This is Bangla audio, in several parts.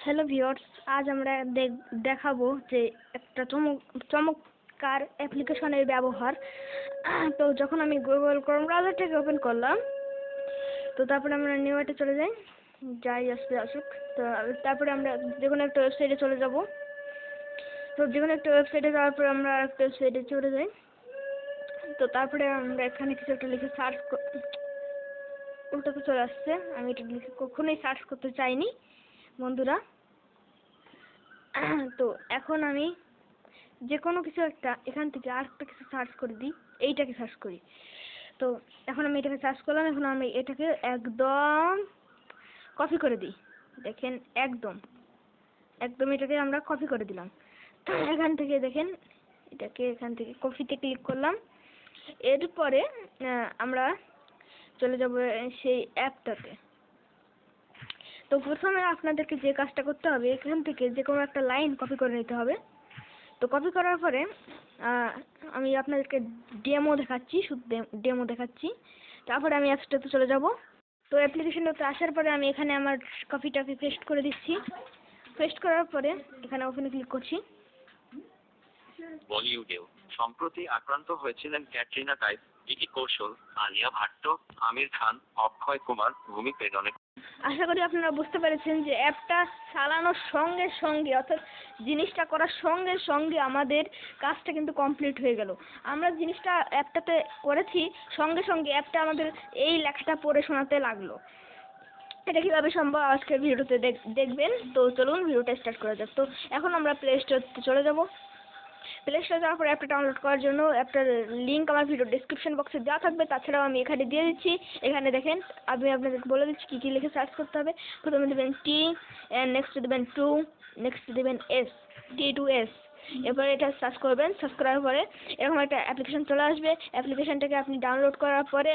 হ্যালো ভিউয়ার্স, আজ আমরা দেখাবো যে একটা চমৎকার অ্যাপ্লিকেশনের ব্যবহার। তো যখন আমি গুগল ক্রোম ব্রাউজারটাকে ওপেন করলাম, তো তারপরে আমরা নিউতে চলে যাই আসুক। তো তারপরে আমরা যে কোনো একটা ওয়েবসাইটে চলে যাব। তো যে কোনো একটা ওয়েবসাইটে যাওয়ার পর আমরা একটা ওয়েবসাইটে চলে যাই। তো তারপরে আমরা এখানে কিছু একটা লিখে সার্চ, উল্টাতে চলে আসছে। আমি এটা লিখে কখনোই সার্চ করতে চাইনি বন্ধুরা। তো এখন আমি যে কোনো কিছু একটা এখান থেকে আরেকটা কিছু সার্চ করে দিই, এইটাকে সার্চ করি। তো এখন আমি এটাকে সার্চ করলাম, এখন আমি এটাকে একদম কপি করে দিই। দেখেন একদম এটাকে আমরা কপি করে দিলাম। এখান থেকে দেখেন এটাকে এখান থেকে কপিতে ক্লিক করলাম। এরপরে আমরা চলে যাব সেই অ্যাপটাতে। তো প্রথমে আপনাদেরকে যে কাজটা করতে হবে, এখান থেকে যে কোনো একটা লাইন কপি করে নিতে হবে। তো কপি করার পরে আমি আপনাদেরকে ডেমো দেখাচ্ছি, শুধু ডেমো দেখাচ্ছি। তারপরে আমি অ্যাপসটাতে চলে যাব। তো অ্যাপ্লিকেশনটাতে আসার পরে আমি এখানে আমার কপিটাকে পেস্ট করে দিচ্ছি। পেস্ট করার পরে এখানে ওপেনে ক্লিক করছি। বলিউডেও সম্প্রতি আক্রান্ত হয়েছিলেন ক্যাটরিনা কাইফ, ভিকি কৌশল, আলিয়া ভাট্ট, আমির খান, অক্ষয় কুমার, ভূমি পেডনেক। আশা করি আপনারা বুঝতে পেরেছেন যে অ্যাপটা চালানোর সঙ্গে সঙ্গে, অর্থাৎ জিনিসটা করার সঙ্গে সঙ্গে আমাদের কাজটা কিন্তু কমপ্লিট হয়ে গেল। আমরা জিনিসটা অ্যাপটাতে করেছি, সঙ্গে সঙ্গে অ্যাপটা আমাদের এই লেখাটা পড়ে শোনাতে লাগলো। এটা কিভাবে সম্ভব আজকের ভিডিওতে দেখবেন। তো চলুন ভিডিওটা স্টার্ট করা যাক। তো এখন আমরা প্লে স্টোরে চলে যাব। প্লে স্টোরে যাওয়ার পর অ্যাপটা ডাউনলোড করার জন্য অ্যাপটার লিঙ্ক আমার ভিডিও ডেসক্রিপশন বক্সে দেওয়া থাকবে। তাছাড়াও আমি এখানে দিয়ে দিচ্ছি। এখানে দেখেন আমি আপনাদেরকে বলে দিচ্ছি কী কী লিখে সার্চ করতে হবে। প্রথমে দেবেন টি, নেক্সট দেবেন টু, নেক্সট দেবেন এস, T2S। এরপরে এটা সার্চ করবেন। সার্চ করার পরে এরকম একটা অ্যাপ্লিকেশন চলে আসবে। অ্যাপ্লিকেশনটাকে আপনি ডাউনলোড করার পরে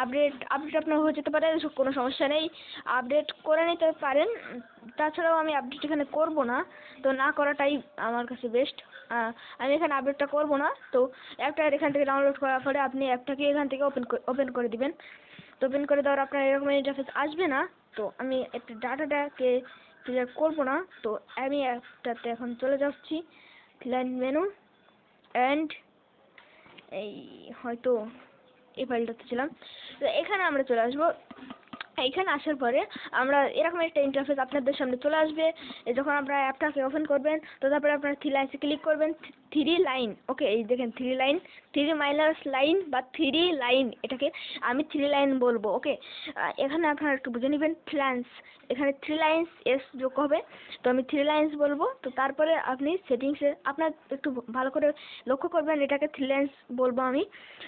আপডেট আপনার হয়ে যেতে পারে, কোনো সমস্যা নেই, আপডেট করে নিতে পারেন। তাছাড়াও আমি আপডেট এখানে করব না, তো না করাটাই আমার কাছে বেস্ট। আমি এখানে আপডেটটা করব না। তো অ্যাপটা এখান থেকে ডাউনলোড করার পরে আপনি অ্যাপটাকে এখান থেকে ওপেন করে দিবেন। তো ওপেন করে দেওয়ার আপনার এরকম ইন্টারফেস আসবে না। তো আমি একটা ডাটাটাকে ক্লিয়ার করব না। তো আমি অ্যাপটাতে এখন চলে যাচ্ছি, ক্লায়েন্ট মেনু, অ্যান্ড এই হয়তো এই ফাইলটাতে ছিলাম। তো এখানে আমরা চলে আসবো। এখানে আসার পরে আমরা এরকম একটা ইন্টারফেস আপনাদের সামনে চলে আসবে। যখন আপনারা অ্যাপটাকে ওপেন করবেন, তো তারপরে আপনারা থ্রি লাইনসে ক্লিক করবেন। থ্রি লাইন, ওকে, এই দেখেন three line, three minus line বা থ্রি লাইন, এটাকে আমি থ্রি লাইন বলবো। ওকে, এখানে আপনারা একটু বুঝে নেবেন। ফ্ল্যান্স, এখানে থ্রি লাইন্স এস যোগ হবে, তো আমি থ্রি লাইন্স বলবো। তো তারপরে আপনি সেটিংসে আপনার একটু ভালো করে লক্ষ্য করবেন, এটাকে থ্রি লাইন্স বলবো আমি।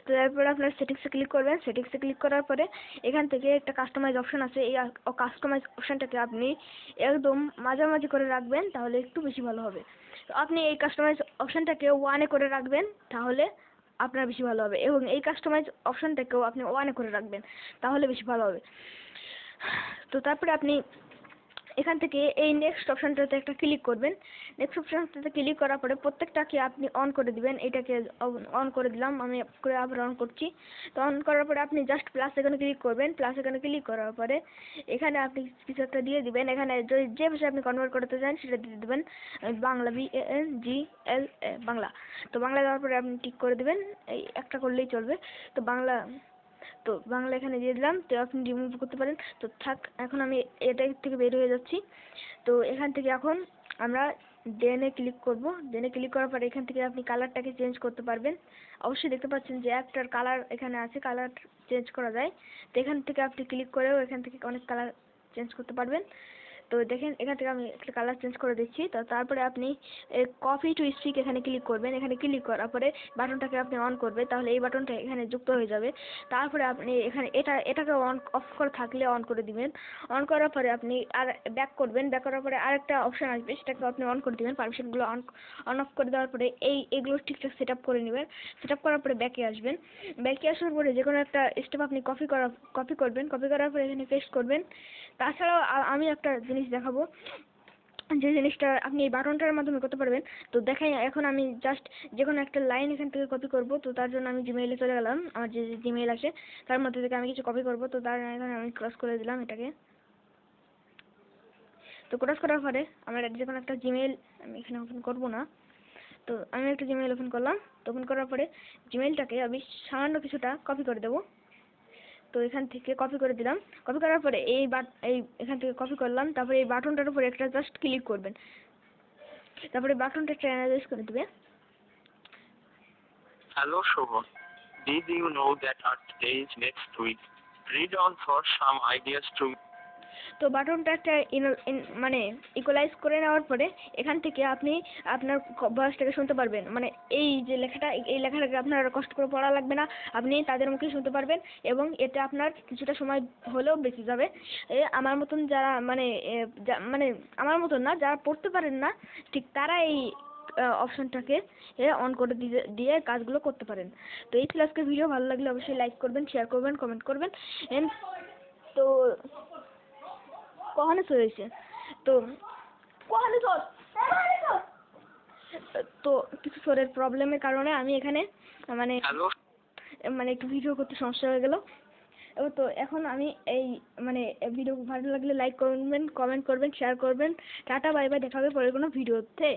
তো তারপরে আপনার সেটিংসে ক্লিক করবেন। সেটিংসে ক্লিক করার পরে এখান থেকে একটা কাস্টমাইজ অপশন আছে। এই কাস্টমাইজ অপশনটাকে আপনি একদম মাঝামাঝি করে রাখবেন, তাহলে একটু বেশি ভালো হবে। তো আপনি এই কাস্টমাইজ অপশনটাকে 1-এ করে রাখবেন, তাহলে আপনার বেশি ভালো হবে। এবং এই কাস্টমাইজ অপশনটাকেও আপনি 1-এ করে রাখবেন, তাহলে বেশি ভালো হবে। তো তারপরে আপনি এখান থেকে এই নেক্সট অপশনটাতে একটা ক্লিক করবেন। নেক্সট অপশনটাতে ক্লিক করার পরে প্রত্যেকটাকে আপনি অন করে দিবেন। এটাকে অন করে দিলাম, আমি করে আবার অন করছি। তো অন করার পরে আপনি জাস্ট প্লাস এখানে ক্লিক করবেন। প্লাস এখানে ক্লিক করার পরে এখানে আপনি কিছু একটা দিয়ে দিবেন। এখানে যে ভাষায় আপনি কনভার্ট করতে চান সেটা দিয়ে দেবেন। বাংলা, BANGLA, বাংলা। তো বাংলা দেওয়ার পরে আপনি টিক করে দিবেন, এই একটা করলেই চলবে। তো বাংলা এখানে দিয়ে দিলাম। তো আপনি রিমুভ করতে পারেন। তো থাক, এখন আমি এটা থেকে বের হয়ে যাচ্ছি। তো এখান থেকে এখন আমরা দেনে ক্লিক করব। দেনে ক্লিক করার পরে এখান থেকে আপনি কালারটাকে চেঞ্জ করতে পারবেন। অবশ্যই দেখতে পাচ্ছেন যে অ্যাপটার কালার এখানে আছে, কালার চেঞ্জ করা যায়। তো এখান থেকে আপনি ক্লিক করেও এখান থেকে অনেক কালার চেঞ্জ করতে পারবেন। তো দেখেন এখান থেকে আমি একটা কালার চেঞ্জ করে দিচ্ছি। তো তারপরে আপনি কপি টু স্পিক এখানে ক্লিক করবেন। এখানে ক্লিক করার পরে বাটনটাকে আপনি অন করবেন, তাহলে এই বাটনটা এখানে যুক্ত হয়ে যাবে। তারপরে আপনি এখানে এটাকে অন অফ করে থাকলে অন করে দিবেন। অন করার পরে আপনি আর ব্যাক করবেন। ব্যাক করার পরে আরেকটা অপশন আসবে, সেটাকে আপনি অন করে দিবেন। পারমিশনগুলো অন অফ করে দেওয়ার পরে এইগুলো ঠিকঠাক সেট আপ করে নেবেন। সেট আপ করার পরে ব্যাকে আসবেন। ব্যাকে আসার পরে যে কোনো একটা স্টেপ আপনি কপি করবেন। কপি করার পরে এখানে পেস্ট করবেন। তাছাড়াও আমি একটা জিনিস দেখাবো, যে জিনিসটা আপনি এই বাটনটার মাধ্যমে করতে পারবেন। তো দেখাই, এখন আমি জাস্ট যে কোনো একটা লাইন এখান থেকে কপি করব। তো তার জন্য আমি জিমেইলে চলে গেলাম। আমার যে জিমেইল আছে তার মধ্যে থেকে আমি কিছু কপি করব। তো তার এখানে আমি ক্রস করে দিলাম এটাকে। তো ক্রস করার পরে আমরা যে কোনো একটা জিমেইল, আমি এখানে ওপেন করব না, তো আমি একটা জিমেইল ওপেন করলাম। তো ওপেন করার পরে জিমেইলটাকে আমি সামান্য কিছুটা কপি করে দেবো। তো এখান থেকে কপি করে দিলাম। কপি করার পরে এই এখান থেকে কপি করলাম, তারপরে এই বাটনটার উপরে একটা জাস্ট ক্লিক করবেন, তারপরে বাটনটা একটা অ্যানালাইজ করে দিবে। Hello Shobha. Did you know that Earth Day is next week? Read on for some ideas to. তো বাটনটা একটা মানে ইকুয়ালাইজ করে নেওয়ার পরে এখান থেকে আপনি আপনার ভয়েসটাকে শুনতে পারবেন। মানে এই যে লেখাটা, এই লেখাটাকে আপনার কষ্ট করে পড়া লাগবে না, আপনি তাদের মুখেই শুনতে পারবেন এবং এতে আপনার কিছুটা সময় হলেও বেঁচে যাবে। আমার মতন যারা মানে আমার মতন না, যারা পড়তে পারেন না ঠিক তারা এই অপশনটাকে অন করে দিয়ে কাজগুলো করতে পারেন। তো এই ছিল আজকের ভিডিও। ভালো লাগলে অবশ্যই লাইক করবেন, শেয়ার করবেন, কমেন্ট করবেন। তো কখনো হয়েছে তো তো কিছু সোরের প্রবলেমের কারণে আমি এখানে মানে Hello. মানে একটু ভিডিও করতে সমস্যা হয়ে গেল। তো এখন আমি এই মানে ভিডিও ভালো লাগলে লাইক করবেন, কমেন্ট করবেন, শেয়ার করবেন। টাটা, বাই বাই, দেখা হবে পরের কোনো ভিডিওতে।